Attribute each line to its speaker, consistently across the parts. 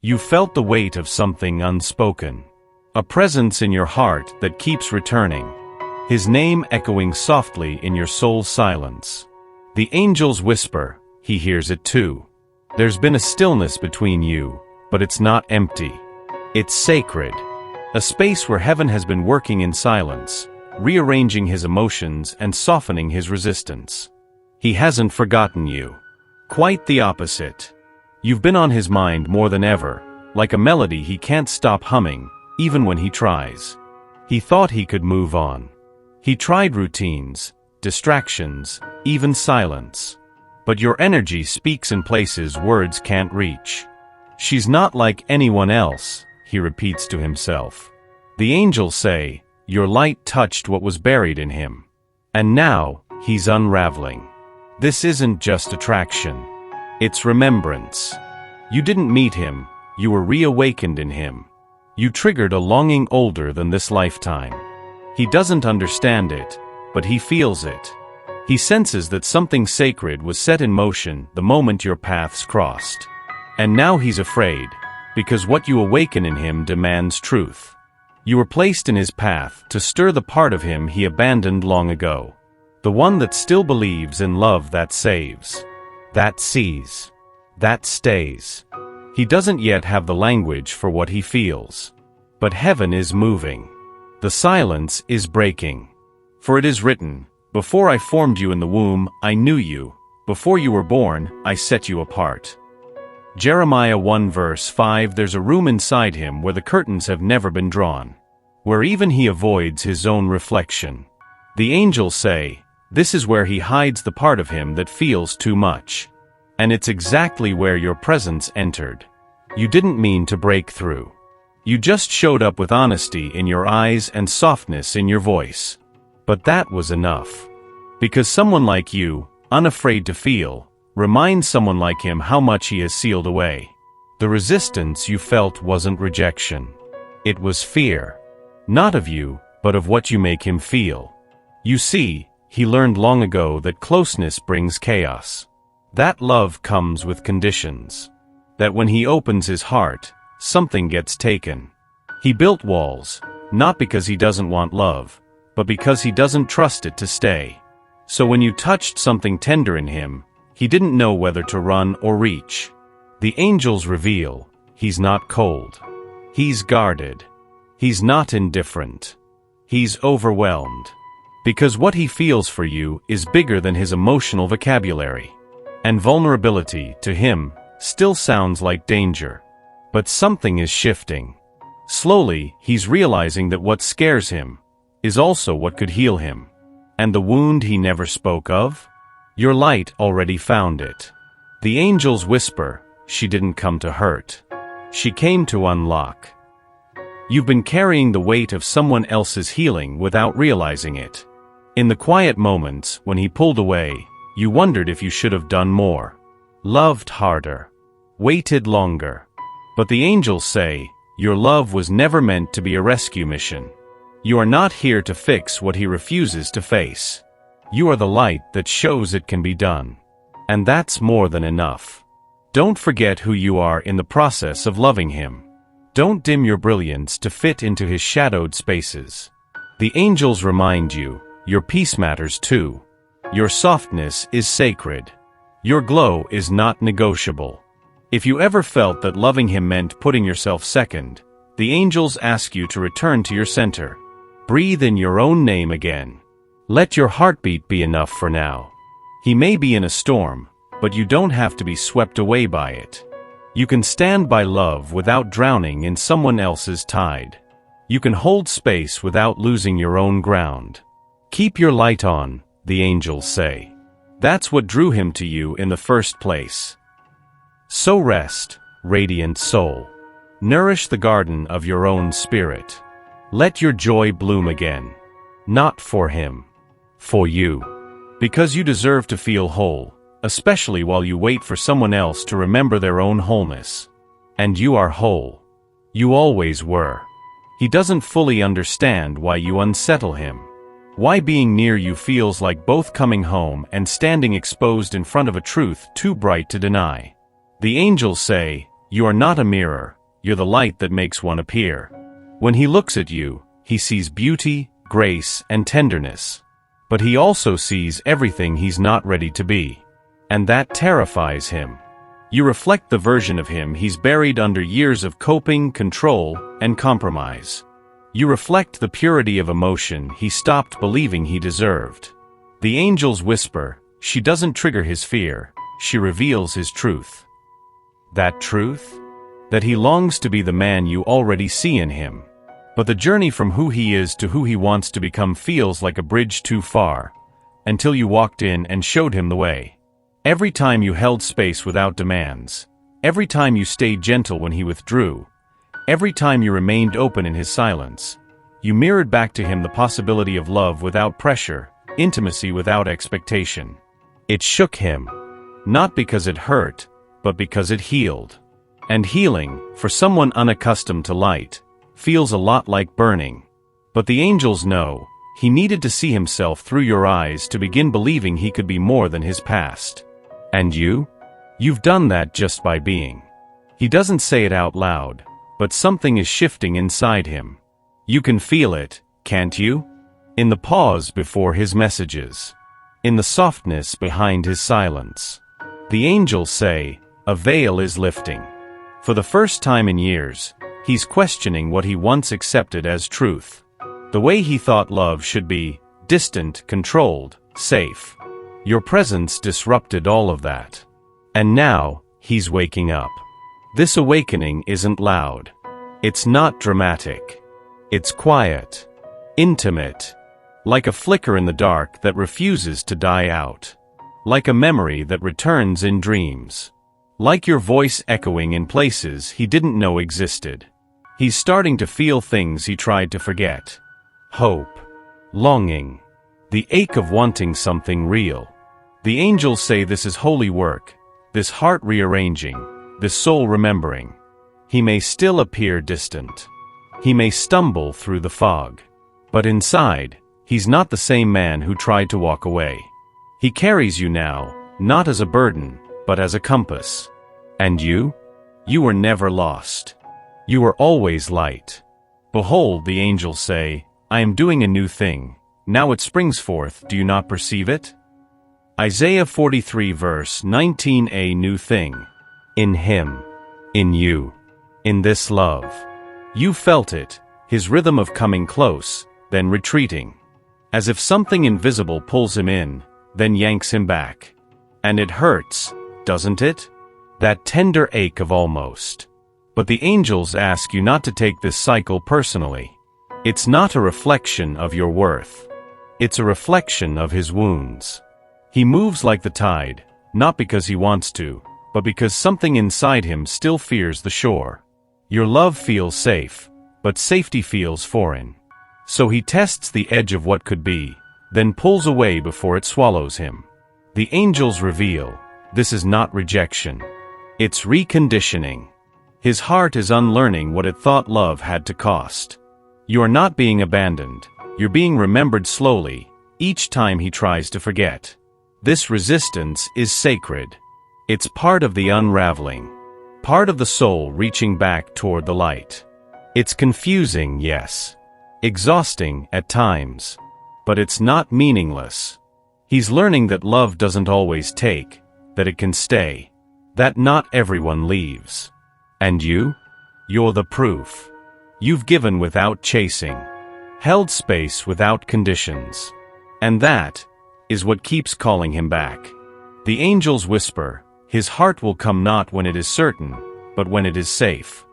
Speaker 1: You felt the weight of something unspoken. A presence in your heart that keeps returning. His name echoing softly in your soul's silence. The angels whisper, he hears it too. There's been a stillness between you, but it's not empty. It's sacred. A space where heaven has been working in silence, rearranging his emotions and softening his resistance. He hasn't forgotten you. Quite the opposite. You've been on his mind more than ever, like a melody he can't stop humming, even when he tries. He thought he could move on. He tried routines, distractions, even silence. But your energy speaks in places words can't reach. She's not like anyone else, he repeats to himself. The angels say, your light touched what was buried in him. And now, he's unraveling. This isn't just attraction. It's remembrance. You didn't meet him, you were reawakened in him. You triggered a longing older than this lifetime. He doesn't understand it, but he feels it. He senses that something sacred was set in motion the moment your paths crossed. And now he's afraid, because what you awaken in him demands truth. You were placed in his path to stir the part of him he abandoned long ago. The one that still believes in love that saves, that sees, that stays. He doesn't yet have the language for what he feels. But heaven is moving. The silence is breaking. For it is written, before I formed you in the womb, I knew you. Before you were born, I set you apart. Jeremiah 1 verse 5. There's a room inside him where the curtains have never been drawn. Where even he avoids his own reflection. The angels say, this is where he hides the part of him that feels too much. And it's exactly where your presence entered. You didn't mean to break through. You just showed up with honesty in your eyes and softness in your voice. But that was enough. Because someone like you, unafraid to feel, reminds someone like him how much he has sealed away. The resistance you felt wasn't rejection. It was fear. Not of you, but of what you make him feel. You see, he learned long ago that closeness brings chaos. That love comes with conditions. That when he opens his heart, something gets taken. He built walls, not because he doesn't want love, but because he doesn't trust it to stay. So when you touched something tender in him, he didn't know whether to run or reach. The angels reveal, he's not cold. He's guarded. He's not indifferent. He's overwhelmed. Because what he feels for you is bigger than his emotional vocabulary. And vulnerability, to him, still sounds like danger. But something is shifting. Slowly, he's realizing that what scares him is also what could heal him. And the wound he never spoke of? Your light already found it. The angels whisper, she didn't come to hurt. She came to unlock. You've been carrying the weight of someone else's healing without realizing it. In the quiet moments, when he pulled away, you wondered if you should have done more. Loved harder. Waited longer. But the angels say, your love was never meant to be a rescue mission. You are not here to fix what he refuses to face. You are the light that shows it can be done. And that's more than enough. Don't forget who you are in the process of loving him. Don't dim your brilliance to fit into his shadowed spaces. The angels remind you, your peace matters too. Your softness is sacred. Your glow is not negotiable. If you ever felt that loving him meant putting yourself second, the angels ask you to return to your center. Breathe in your own name again. Let your heartbeat be enough for now. He may be in a storm, but you don't have to be swept away by it. You can stand by love without drowning in someone else's tide. You can hold space without losing your own ground. Keep your light on, the angels say. That's what drew him to you in the first place. So rest, radiant soul. Nourish the garden of your own spirit. Let your joy bloom again. Not for him. For you. Because you deserve to feel whole, especially while you wait for someone else to remember their own wholeness. And you are whole. You always were. He doesn't fully understand why you unsettle him. Why being near you feels like both coming home and standing exposed in front of a truth too bright to deny. The angels say, You are not a mirror, you're the light that makes one appear. When he looks at you, he sees beauty, grace, and tenderness. But he also sees everything he's not ready to be. And that terrifies him. You reflect the version of him he's buried under years of coping, control, and compromise. You reflect the purity of emotion he stopped believing he deserved. The angels whisper, she doesn't trigger his fear, she reveals his truth. That truth? That he longs to be the man you already see in him. But the journey from who he is to who he wants to become feels like a bridge too far, until you walked in and showed him the way. Every time you held space without demands, every time you stayed gentle when he withdrew, every time you remained open in his silence, you mirrored back to him the possibility of love without pressure, intimacy without expectation. It shook him, not because it hurt, but because it healed. And healing, for someone unaccustomed to light, feels a lot like burning. But the angels know, he needed to see himself through your eyes to begin believing he could be more than his past. And you? You've done that just by being. He doesn't say it out loud, but something is shifting inside him. You can feel it, can't you? In the pause before his messages. In the softness behind his silence. The angels say, a veil is lifting. For the first time in years, he's questioning what he once accepted as truth. The way he thought love should be, distant, controlled, safe. Your presence disrupted all of that. And now, he's waking up. This awakening isn't loud. It's not dramatic. It's quiet. Intimate. Like a flicker in the dark that refuses to die out. Like a memory that returns in dreams. Like your voice echoing in places he didn't know existed. He's starting to feel things he tried to forget. Hope. Longing. The ache of wanting something real. The angels say this is holy work, this heart rearranging, this soul remembering. He may still appear distant. He may stumble through the fog. But inside, he's not the same man who tried to walk away. He carries you now, not as a burden, but as a compass. And you? You were never lost. You were always light. Behold, the angels say, I am doing a new thing. Now it springs forth, do you not perceive it? Isaiah 43 verse 19, a new thing. In him. In you. In this love. You felt it, his rhythm of coming close, then retreating. As if something invisible pulls him in, then yanks him back. And it hurts, doesn't it? That tender ache of almost. But the angels ask you not to take this cycle personally. It's not a reflection of your worth. It's a reflection of his wounds. He moves like the tide, not because he wants to, but because something inside him still fears the shore. Your love feels safe, but safety feels foreign. So he tests the edge of what could be, then pulls away before it swallows him. The angels reveal, this is not rejection. It's reconditioning. His heart is unlearning what it thought love had to cost. You are not being abandoned, you're being remembered slowly, each time he tries to forget. This resistance is sacred. It's part of the unraveling. Part of the soul reaching back toward the light. It's confusing, yes. Exhausting at times. But it's not meaningless. He's learning that love doesn't always take, that it can stay. That not everyone leaves. And you? You're the proof. You've given without chasing. Held space without conditions. And that is what keeps calling him back. The angels whisper, his heart will come not when it is certain, but when it is safe.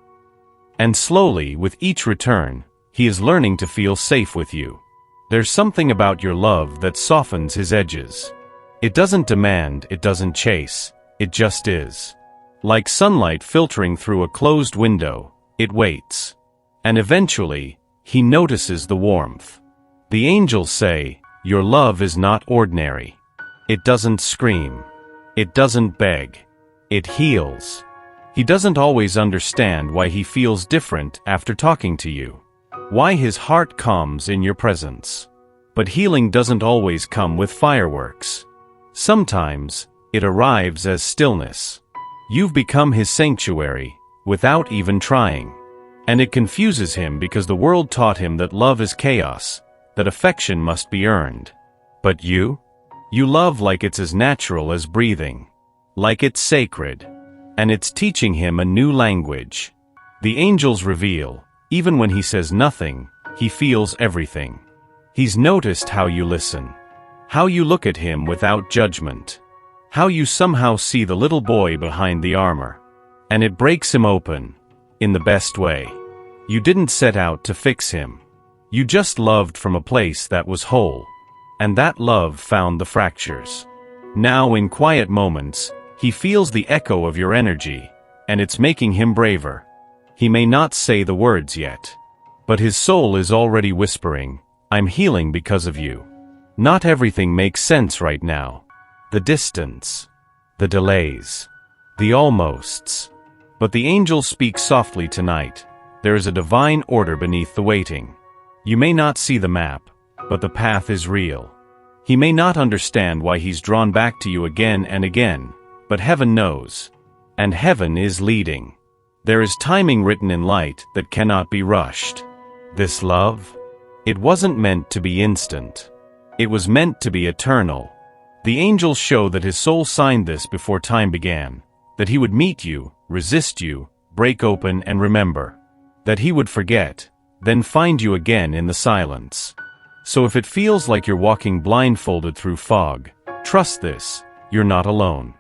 Speaker 1: And slowly, with each return, he is learning to feel safe with you. There's something about your love that softens his edges. It doesn't demand, it doesn't chase, it just is. Like sunlight filtering through a closed window, it waits. And eventually, he notices the warmth. The angels say, your love is not ordinary. It doesn't scream. It doesn't beg. It heals. He doesn't always understand why he feels different after talking to you. Why his heart calms in your presence. But healing doesn't always come with fireworks. Sometimes, it arrives as stillness. You've become his sanctuary, without even trying. And it confuses him because the world taught him that love is chaos, that affection must be earned. But you? You love like it's as natural as breathing. Like it's sacred. And it's teaching him a new language. The angels reveal, even when he says nothing, he feels everything. He's noticed how you listen. How you look at him without judgment. How you somehow see the little boy behind the armor. And it breaks him open. In the best way. You didn't set out to fix him. You just loved from a place that was whole. And that love found the fractures. Now in quiet moments, he feels the echo of your energy, and it's making him braver. He may not say the words yet. But his soul is already whispering, I'm healing because of you. Not everything makes sense right now. The distance. The delays. The almosts. But the angels speak softly tonight. There is a divine order beneath the waiting. You may not see the map, but the path is real. He may not understand why he's drawn back to you again and again, but heaven knows. And heaven is leading. There is timing written in light that cannot be rushed. This love? It wasn't meant to be instant. It was meant to be eternal. The angels show that his soul signed this before time began. That he would meet you, resist you, break open and remember. That he would forget, then find you again in the silence. So if it feels like you're walking blindfolded through fog, trust this, you're not alone.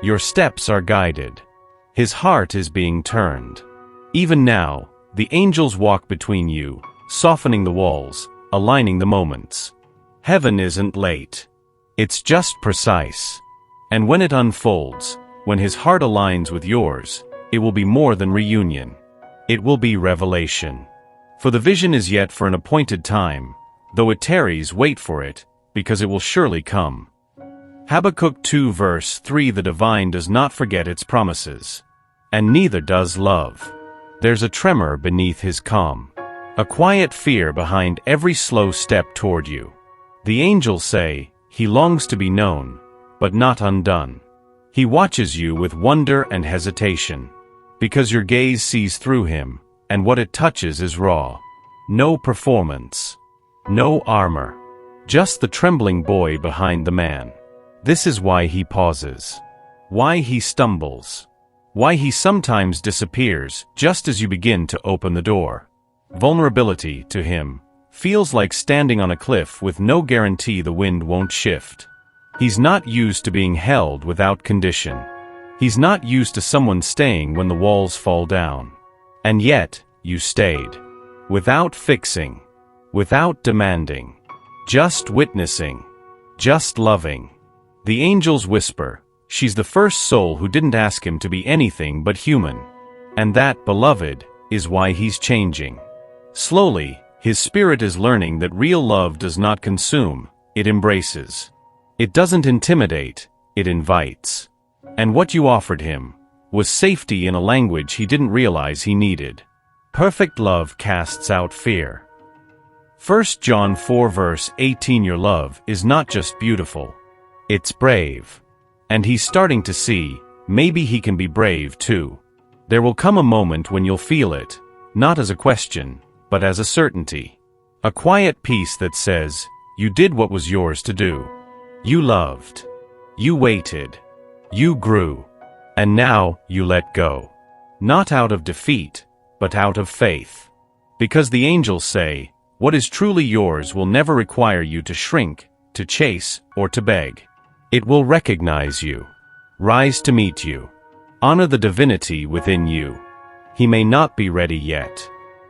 Speaker 1: Your steps are guided. His heart is being turned. Even now, the angels walk between you, softening the walls, aligning the moments. Heaven isn't late. It's just precise. And when it unfolds, when his heart aligns with yours, it will be more than reunion. It will be revelation. For the vision is yet for an appointed time, though it tarries, wait for it, because it will surely come. Habakkuk 2 verse 3 The divine does not forget its promises. And neither does love. There's a tremor beneath his calm. A quiet fear behind every slow step toward you. The angels say, he longs to be known, but not undone. He watches you with wonder and hesitation. Because your gaze sees through him, and what it touches is raw. No performance. No armor. Just the trembling boy behind the man. This is why he pauses. Why he stumbles. Why he sometimes disappears just as you begin to open the door. Vulnerability, to him, feels like standing on a cliff with no guarantee the wind won't shift. He's not used to being held without condition. He's not used to someone staying when the walls fall down. And yet, you stayed. Without fixing. Without demanding. Just witnessing. Just loving. The angels whisper, she's the first soul who didn't ask him to be anything but human. And that, beloved, is why he's changing. Slowly, his spirit is learning that real love does not consume, it embraces. It doesn't intimidate, it invites. And what you offered him was safety in a language he didn't realize he needed. Perfect love casts out fear. 1 John 4 verse 18 Your love is not just beautiful. It's brave. And he's starting to see, maybe he can be brave too. There will come a moment when you'll feel it, not as a question, but as a certainty. A quiet peace that says, you did what was yours to do. You loved. You waited. You grew. And now, you let go. Not out of defeat, but out of faith. Because the angels say, what is truly yours will never require you to shrink, to chase, or to beg. It will recognize you. Rise to meet you. Honor the divinity within you. He may not be ready yet.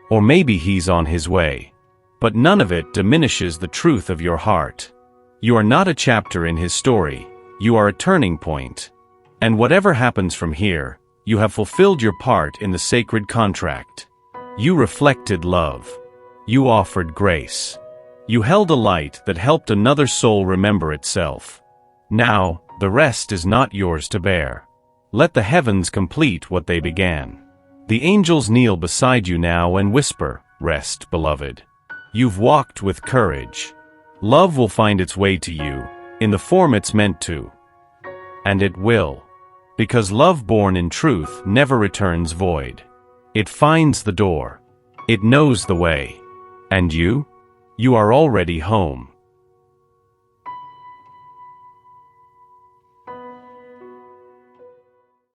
Speaker 1: Or maybe he's on his way. But none of it diminishes the truth of your heart. You are not a chapter in his story. You are a turning point. And whatever happens from here, you have fulfilled your part in the sacred contract. You reflected love. You offered grace. You held a light that helped another soul remember itself. Now, the rest is not yours to bear. Let the heavens complete what they began. The angels kneel beside you now and whisper, rest, beloved. You've walked with courage. Love will find its way to you, in the form it's meant to. And it will. Because love born in truth never returns void. It finds the door. It knows the way. And you? You are already home.